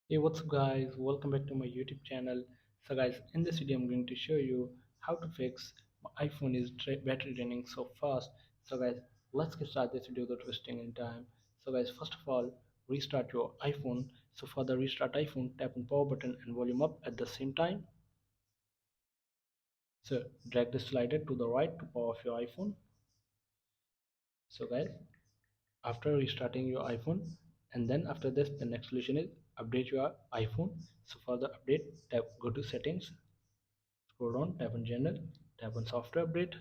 Hey, what's up guys? Welcome back to my YouTube channel. So guys, in this video I'm going to show you how to fix my iPhone is battery draining so fast. So guys, let's get started this video without wasting any time. So guys, first of all, restart your iPhone. So for the restart iPhone, tap on power button and volume up at the same time. So drag the slider to the right to power off your iPhone. So guys, after restarting your iPhone, and then after this the next solution is update your iPhone. So for the update, go to settings, scroll down, tap on general, tap on software update.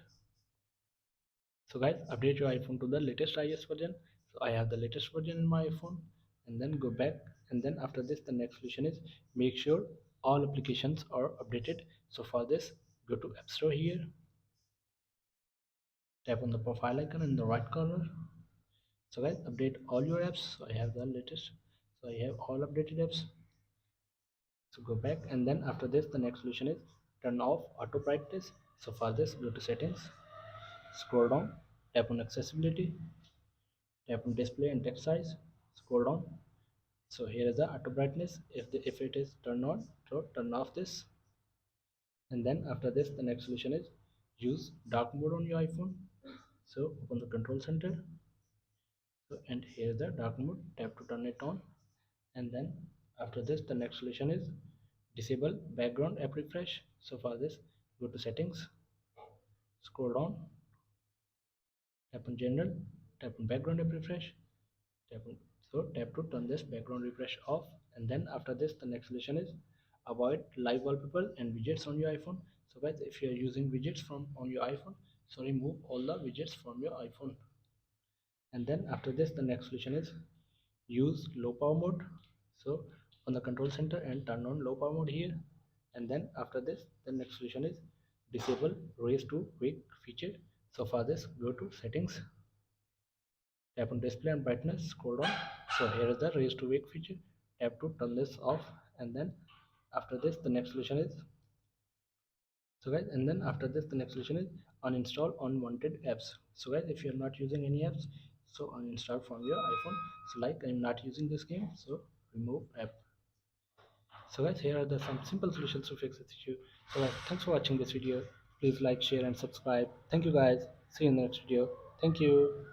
So guys, update your iPhone to the latest iOS version. So I have the latest version in my iPhone, and then go back, and then after this the next solution is make sure all applications are updated. So for this, go to App Store here, tap on the profile icon in the right corner. So guys, update all your apps. So I have the latest, so I have all updated apps. So go back, and then after this the next solution is turn off auto brightness. So for this, go to settings, scroll down, tap on accessibility, tap on display and text size, scroll down. So here is the auto brightness. If it is turned on, so turn off this. And then after this the next solution is use dark mode on your iPhone. So open the control center. So and here is the dark mode, tap to turn it on. And then after this the next solution is disable background app refresh. So for this, go to settings, scroll down, tap on general, tap on background app refresh, tap on, so tap to turn this background refresh off. And then after this the next solution is avoid live wallpaper and widgets on your iPhone. So guys, if you are using widgets from on your iPhone, so remove all the widgets from your iPhone. And then after this the next solution is use low power mode. So on the control center and turn on low power mode here. And then after this the next solution is disable raise to wake feature. So for this, go to settings, tap on display and brightness, scroll down. So here is the raise to wake feature, tap to turn this off. And then after this the next solution is, so guys, and then after this the next solution is uninstall unwanted apps. So guys, if you're not using any apps, so uninstall from your iPhone. So like I'm not using this game, so remove app. So guys, here are the some simple solutions to fix this issue. So guys, thanks for watching this video. Please like, share and subscribe. Thank you guys. See you in the next video. Thank you.